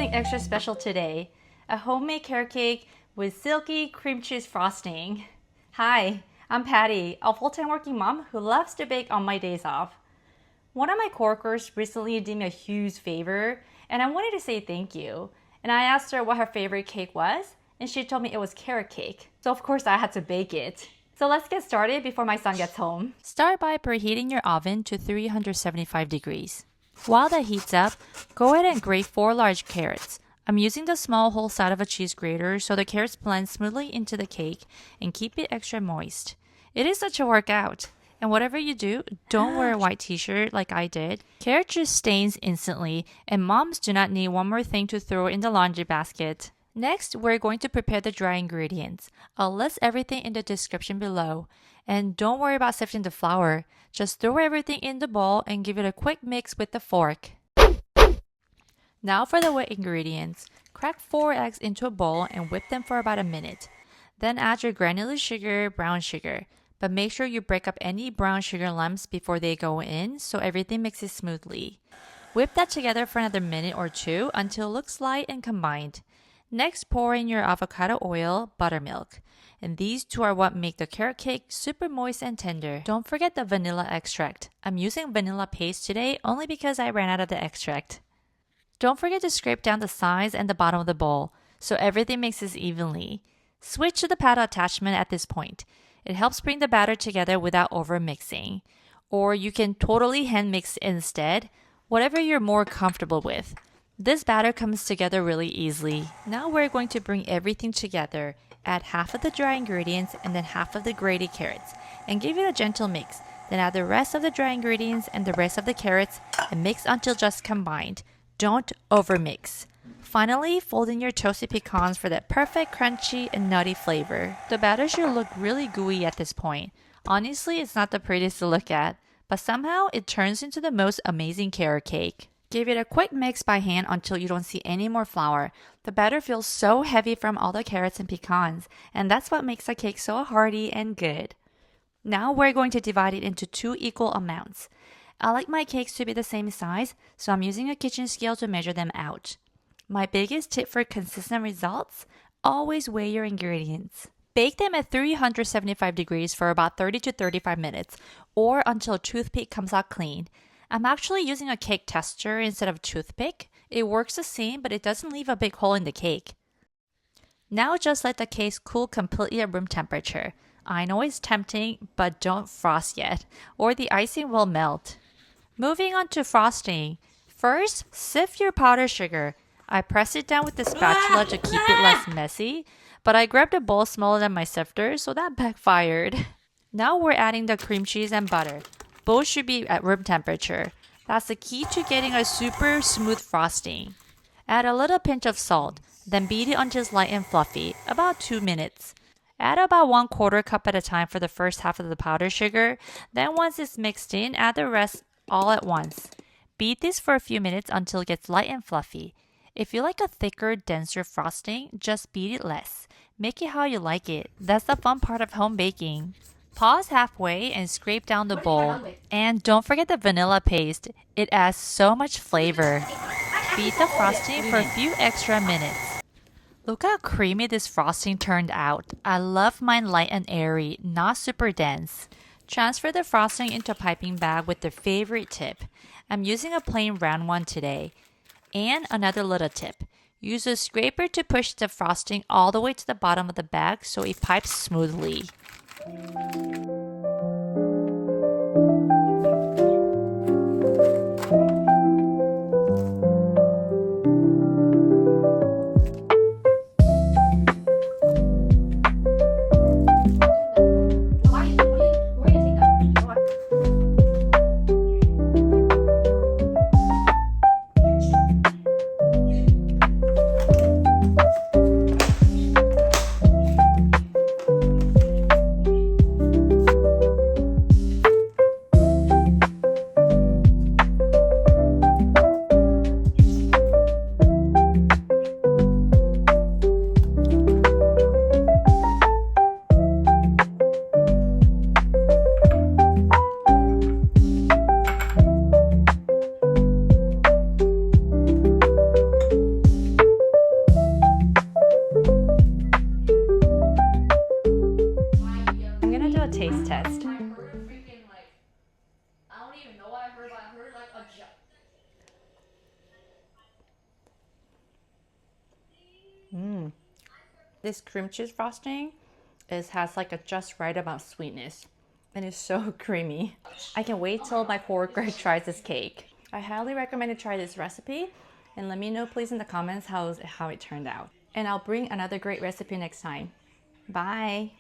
something extra special today. A homemade carrot cake with silky cream cheese frosting. Hi, I'm Patty, a full-time working mom who loves to bake on my days off. One of my coworkers recently did me a huge favor, and I wanted to say thank you. And I asked her what her favorite cake was, and she told me it was carrot cake. So of course I had to bake it. So let's get started before my son gets home. Start by preheating your oven to 375 degrees. While that heats up, go ahead and grate 4 large carrots. I'm using the small whole side of a cheese grater so the carrots blend smoothly into the cake and keep it extra moist. It is such a workout. And whatever you do, don't wear a white t-shirt like I did. Carrot juice stains instantly, and moms do not need one more thing to throw in the laundry basket. Next, we're going to prepare the dry ingredients. I'll list everything in the description below. And don't worry about sifting the flour. Just throw everything in the bowl and give it a quick mix with the fork. Now for the wet ingredients. Crack 4 eggs into a bowl and whip them for about a minute. Then add your granulated sugar, brown sugar. But make sure you break up any brown sugar lumps before they go in so everything mixes smoothly. Whip that together for another minute or 2 until it looks light and combined. Next, pour in your avocado oil, buttermilk. And these two are what make the carrot cake super moist and tender. Don't forget the vanilla extract. I'm using vanilla paste today only because I ran out of the extract. Don't forget to scrape down the sides and the bottom of the bowl so everything mixes evenly. Switch to the paddle attachment at this point. It helps bring the batter together without over mixing. Or you can totally hand mix instead, whatever you're more comfortable with. This batter comes together really easily. Now we're going to bring everything together. Add half of the dry ingredients and then half of the grated carrots and give it a gentle mix. Then add the rest of the dry ingredients and the rest of the carrots and mix until just combined. Don't overmix. Finally, fold in your toasted pecans for that perfect crunchy and nutty flavor. The batter should look really gooey at this point. Honestly, it's not the prettiest to look at, but somehow it turns into the most amazing carrot cake. Give it a quick mix by hand until you don't see any more flour. The batter feels so heavy from all the carrots and pecans, and that's what makes the cake so hearty and good. Now we're going to divide it into 2 equal amounts. I like my cakes to be the same size, so I'm using a kitchen scale to measure them out. My biggest tip for consistent results, always weigh your ingredients. Bake them at 375 degrees for about 30 to 35 minutes, or until a toothpick comes out clean. I'm actually using a cake tester instead of a toothpick. It works the same, but it doesn't leave a big hole in the cake. Now just let the cake cool completely at room temperature. I know it's tempting, but don't frost yet, or the icing will melt. Moving on to frosting. First, sift your powdered sugar. I press it down with the spatula to keep it less messy, but I grabbed a bowl smaller than my sifter, so that backfired. Now we're adding the cream cheese and butter. Both should be at room temperature. That's the key to getting a super smooth frosting. Add a little pinch of salt, then beat it until it's light and fluffy, about 2 minutes. Add about 1/4 cup at a time for the first half of the powdered sugar. Then once it's mixed in, add the rest all at once. Beat this for a few minutes until it gets light and fluffy. If you like a thicker, denser frosting, just beat it less. Make it how you like it. That's the fun part of home baking. Pause halfway and scrape down the bowl. And don't forget the vanilla paste. It adds so much flavor. Beat the frosting for a few extra minutes. Look how creamy this frosting turned out. I love mine light and airy, not super dense. Transfer the frosting into a piping bag with your favorite tip. I'm using a plain round one today. And another little tip. Use a scraper to push the frosting all the way to the bottom of the bag so it pipes smoothly. This cream cheese frosting has like a just right amount of sweetness. And it's so creamy. I can wait till my coworker tries this cake. I highly recommend to try this recipe, and let me know please in the comments how it turned out. And I'll bring another great recipe next time. Bye!